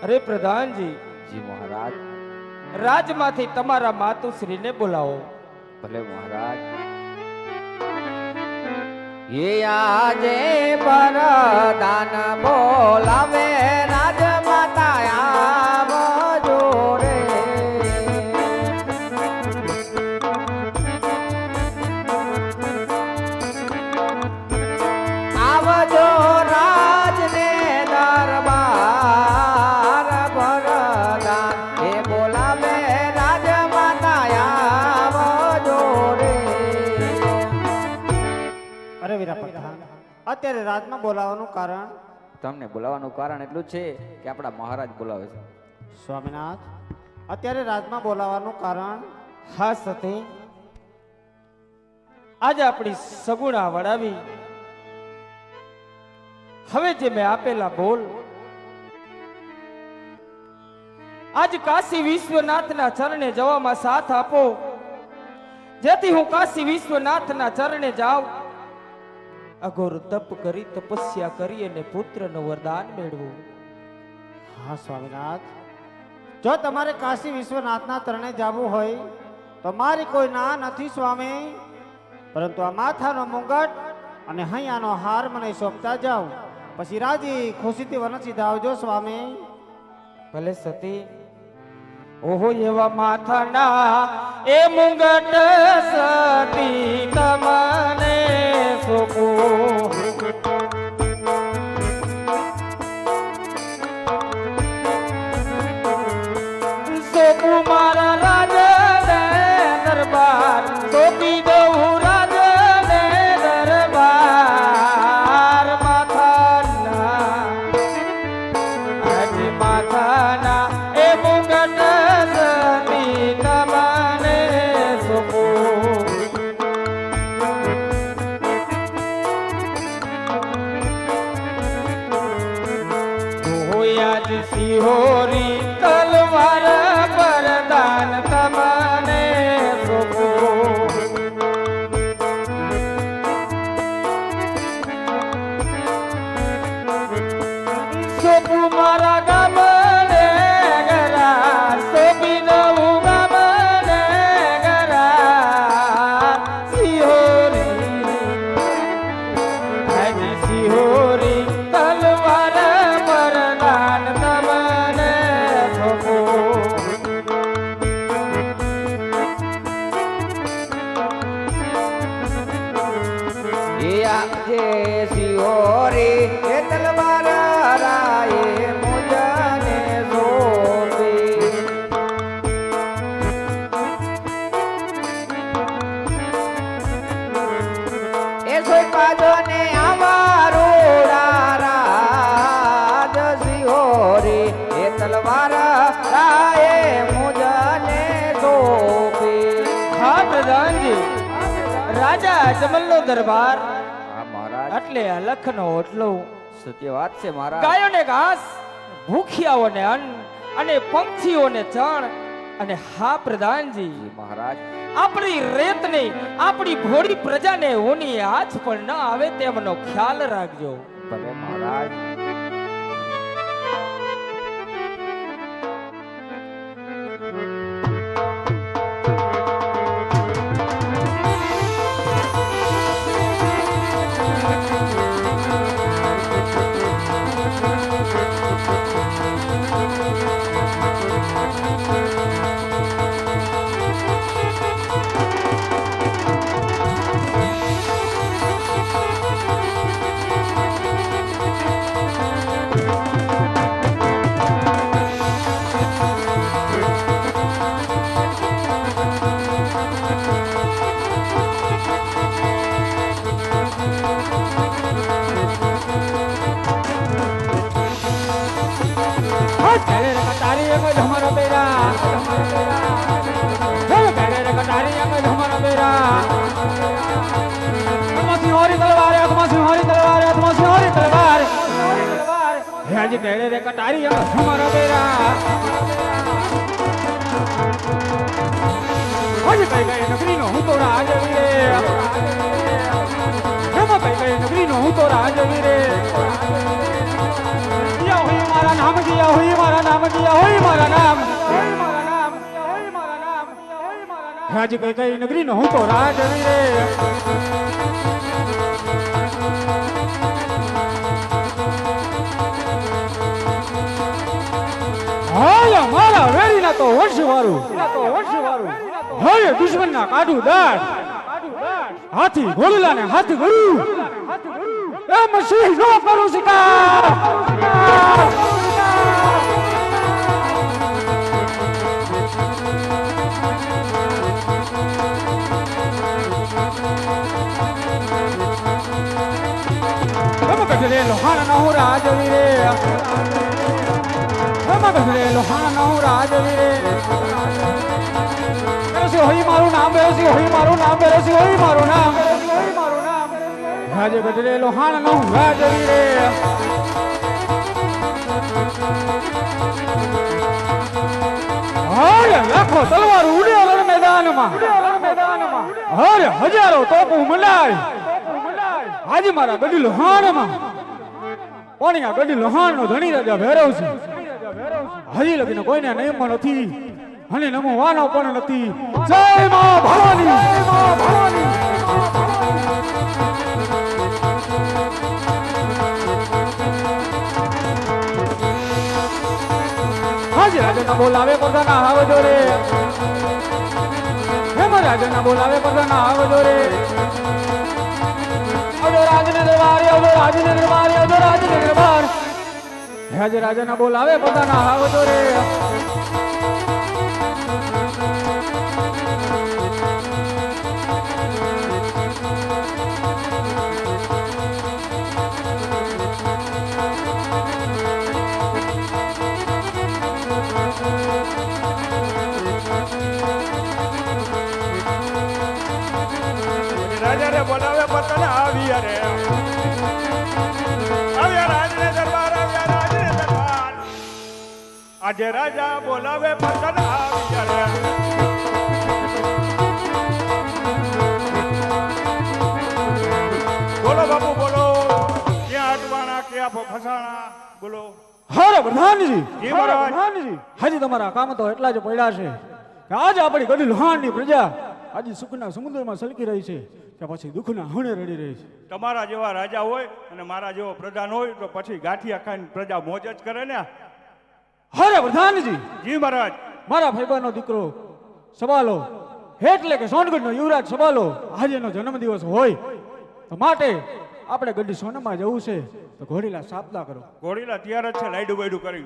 અરે પ્રધાનજી, જી મહારાજ. રાજમાંથી તમારા માતુશ્રીને બોલાવો. ભલે મહારાજ. એ આજે પરદાન બોલાવે રાજમાતા આવજો રે. આવજો રાજને દરબાર પરદાન એ બોલાવે રાજમાતા આવજો રે. અરે વીરા પ્રધાન, અત્યારે રાજમાં બોલાવવાનું કારણ? તમને બોલાવવાનું કારણ એટલું છે કે આપણા મહારાજ બોલાવે છે. સ્વામિનાથ, અત્યારે રાજમાં બોલાવવાનું કારણ? હા સતી, આજે આપણી સગુણા વડાવી હવે જે મેં આપેલા બોલ આજ કાશી વિશ્વનાથના ચરણે જવામાં સાથ આપો, જેથી હું કાશી વિશ્વનાથના ચરણે જાઉં, અઘોર તપ કરી તપસ્યા કરી અને પુત્રનું વરદાન મેળવું. હા સ્વામિનાથ, જો તમારે કાશી વિશ્વનાથના ચરણે જવું હોય તો મારી કોઈ ના નથી સ્વામી, પરંતુ આ માથાનો મુંગટ અને હૈયાનો હાર મને સોંપતા જાઓ, પછી રાજી ખુશીથી વનસી આવજો સ્વામી. ભલે સતી. ઓહો એવા માથાના એ મુંગટ સતી તમને સોપો, સોપું મારા રાજને દરબાર, સોપી દઉં રાજને દરબાર. માથાના આજ માથાના એ મુંગટ સતી તમને સોપો. આજ સિહોરી તલવાર પરદાન તમને સોપો. સોપું મારા ગામને ગરા, સોપી દઉં ગામને ગરા. સિહોરી આજ સિહોરી તલવાર પરદાન તમને સોપો. એ આજે સિહોરી એ તલવાર રાયે મુજને સોંપી. એ સોંપાજો ને અમારું રાજ સિહોરી એ તલવાર રાયે મુજને સોંપી. હા પ્રધાનજી, રાજા અજમલનો દરબાર હા મહારાજ, એટલે અલખનો ઓટલો, સત્ય વાત છે મહારાજ. ગાયોને ઘાસ, ભૂખિયાઓને અન્ન અને પંખીઓને ચણ. અને હા પ્રધાનજી, જી મહારાજ. આપણી રેતને, આપણી ભોળી પ્રજાને ઊની આંચ પણ ન આવે તેમનો ખ્યાલ રાખજો. ભલે મહારાજ. आज मेरे रे कटारी हमारा बेरा आज कई कई नगरी नो हूँ तो राजवीरे हम कई कई नगरी नो हूँ तो राजवीरे या हुई हमारा મારા નામ કિયા હોય મારા નામ કિયા હોય મારા નામ હોય મારા નામ હોય મારા નામ હોય મારા નામ હાજી કઈ નગરી નો હું તો રાજવી રે હાય મારા વેરી ના તો વર્ષ વાળું હવે દુશ્મન ના કાઢું દાઢ હાથી ઘોડલા ને હાથ ગળું એમ સિંહ નો કરું શિકાર ગઢરે લોહાણ નો રાજવી રે ગઢરે લોહાણ નો રાજવી રે બેરસી હોય મારું નામ બેરસી હોય મારું નામ બેરસી હોય મારું નામ રાજે ગઢરે લોહાણ નો રાજવી રે હરે લાખો તલવાર ઉડે મેદાનમાં હરે હજારો તોપું મંડાય આજે મારા ગઢી લોહાણમાં પાણીયા ગઢી લોહાણ નો ધણી રાજા ભેરવ છે હજી લગીને કોઈને નિયમ નથી અને નમો વાનો પણ નથી જય માં ભવાની હાજી રાજા બોલાવે પ્રધાના આવજો રે હેમ રાજા બોલાવે પ્રધાના આવજો રે રાજને દરબાર રાજને દરબાર રાજને દરબાર રાજ રાજાના બોલાવે પોતાના આવજો રે રાજાને બોલાવે પોતાના આવ્યા રે આજે રાજા બોલાવે પોતાના આવ્યા રે બોલો બાપુ બોલો ક્યાં અટવાણા ક્યાં ફસાણા બોલો હરે પ્રધાનજી જી મહારાજ હજી તમારા કામ તો એટલા જ પડ્યા છે કે આજે આપણી ગઢી લોહાણની પ્રજા આજે સુખના સમુદ્રમાં સલકી રહી છે કે પછી દુઃખના હણે રડી રહી છે તમારા જેવા રાજા હોય અને મારા જેવો પ્રધાન હોય તો પછી ગાંઠિયા ખાઈને પ્રજા મોજ જ કરે ને હરે પ્રધાનજી જી મહારાજ મારા ભાઈબાનો દીકરો સવાલો એટલે કે સોનગઢનો યુવરાજ સવાલો આજે એનો જન્મદિવસ હોય તો માટે આપણે ગઢી સોનામાં જવું છે તો ઘોડીલા સાપદા કરો ઘોડીલા તૈયાર જ છે લાઈડું બાઈડું કરી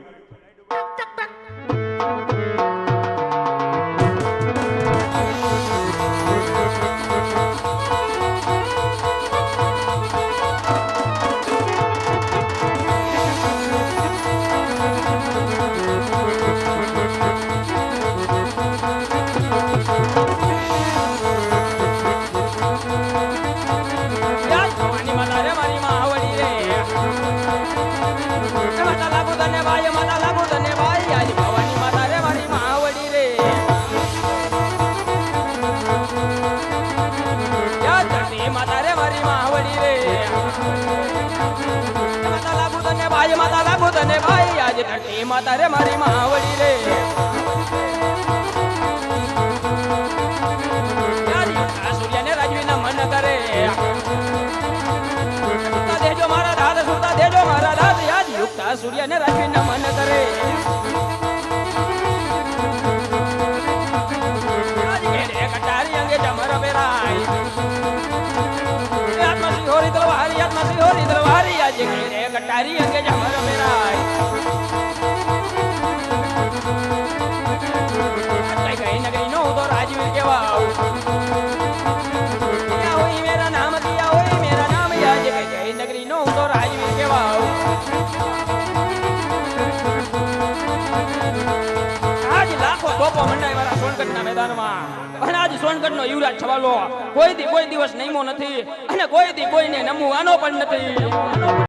માતા રે મારી માવડી રે સૂર્યને રાજવીના મન કરે દેજો મારા દાદ સુતા દેજો મારા દાદ યાદ યુક્તા સૂર્યને રાજવીના મન કરે કટારી અંગે જમર બેરાય આત્મશ્રી હોરી તલવારી આત્મશ્રી હોરી તલવારી આજે કટારી અંગે જમર બેરાય રાજવીર કેવા હોય મેરા નામ દિયા હોય મેરા નામ યાદ કઈ નગરી નો તો રાજવીર કેવા આજ લાખો તોપો મંડાઈ વાળા સોનગઢના મેદાનમાં અને આજ સોનગઢનો યુવરાજ છવાલો કોઈ દિવસ નમો નથી અને કોઈને નમવાનો પણ નથી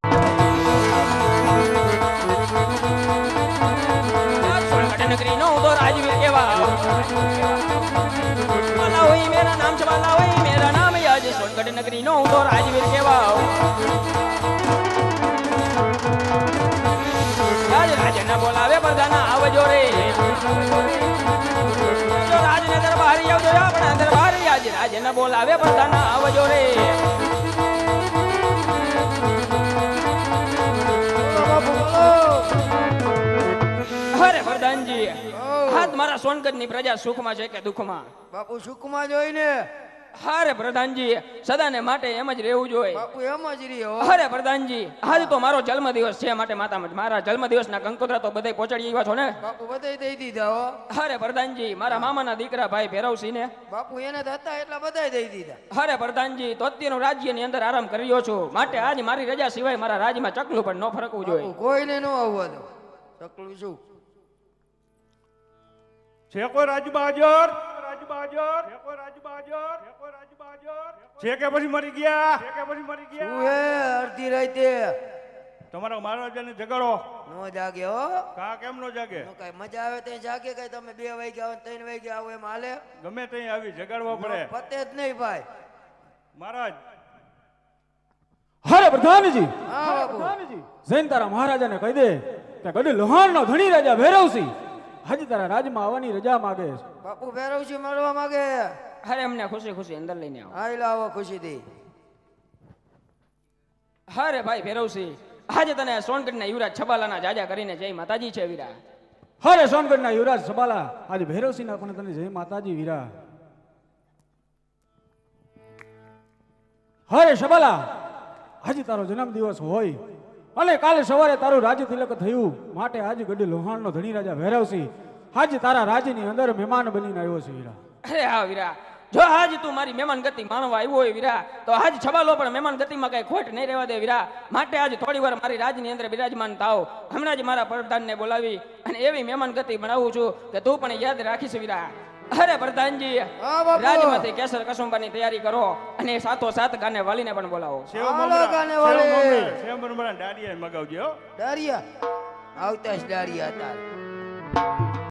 નગરી નો તો રાજવીર કેવા વાલા હોય મેરા નામ છવાલા હોય મેરા નામ યાદ સોનગઢ નગરી નો તો રાજવીર કેવા યાદ રાજને બોલાવે પ્રધાના આવજો રે જો રાજને દરબારી આવજો આપણા દરબારી આજ રાજને બોલાવે પ્રધાના આવજો રે અરે પ્રધાનજી હાથ મારા સોનગઢની પ્રજા સુખમાં છે કે દુઃખમાં બાપુ સુખમાં જોઈને અરે પ્રધાનજી સદાને માટે એમ જ રહેવું જોઈએ બાપુ એમ જ રહ્યો અરે પ્રધાનજી આજ તો મારો જન્મદિવસ છે માટે મારા જન્મદિવસના કંકોત્રા તો બધે પહોંચાડી આવ્યા છો ને બાપુ બધાય દઈ દીધા હો અરે પ્રધાનજી મારા મામાના દીકરા ભાઈ ભેરવસિંહ ને બાપુ એને તો હતા એટલા બધાય દઈ દીધા અરે પ્રધાનજી તો અત્યારનું રાજ્યની અંદર આરામ કર્યો છું માટે આજ મારી રજા સિવાય મારા રાજ્યમાં ચકલું પણ ન ફરકવું જોઈએ બાપુ કોઈને ન આવવા દો ચકલું શું છે કોઈ રાજબાજર રાજબાજર છે કોઈ રાજબાજર છે કોઈ રાજબાજર છે કે પછી મરી ગયા છે કે પછી મરી શું ગયા હે અડધી રાતે તમારા મહારાજાને જગાડો નો જાગે હો કા કેમ નો જાગે નો કાંઈ મજા આવે ત્યાં જાગે કઈ તમે 2 વાગ્યા આવો 3 વાગ્યા આવો એમ હાલે ગમે ત્યાં આવી જગાડવા પડે પતે જ નહીં ભાઈ મહારાજ અરે પ્રધાનજી હા બાપુ જૈન તારા મહારાજાને કહી દે કે ગઢ લોહાણનો ધણી રાજા ભૈરવસિંહ આજે તારા રાજમાં આવવાની રજા માગે છે બાપુ ભૈરવસિંહ મળવા માંગે અરે અમને ખુશી ખુશી અંદર લઈને આવો હા લાવો ખુશીથી અરે ભાઈ ભેરવસિંહ આજે તને સોનગઢના યુવરાજ છબાલાના જાજા કરીને જય માતાજી છે વીરા અરે સોનગઢના યુવરાજ સબાલા આજે ભૈરવસિંહના પણ તને જય માતાજી વીરા અરે સબાલા આજે તારો જન્મ દિવસ હોય અને કાલે સવારે તારું રાજ્ય તિલક થયું માટે આજે ગઢી લોહાણનો ધણી રાજા ભૈરવસિંહ આજે તારા રાજ્યની અંદર મહેમાન બનીને આવ્યો છે વીરા અરે હા વીરા જો આજ તું મારી મહેમાન ગતિ માણવા આવ્યો હોય વીરા તો આજ છબાલો પણ મહેમાન ગતિમાં કઈ ખોટ નહીં રહેવા દે વીરા માટે આજ થોડી વાર મારી રાજની અંદર બિરાજમાન થાવ હમણાં જ મારા પ્રધાનને બોલાવી અને એવી મહેમાન ગતિ બનાવું છું કે તું પણ યાદ રાખીશ વીરા અરે પ્રધાનજી હા બાપુ. રાજમાંથી કેસર કસુંબાની તૈયારી કરો અને સાથોસાથ ગાને વાલીને પણ બોલાવો સેવ હાલો મમરા ગાને સેવ વાલે. મમરા સેવ મમરા દાડિયા મગાવજો હો. દારિયા આવતા જ દારિયા હતા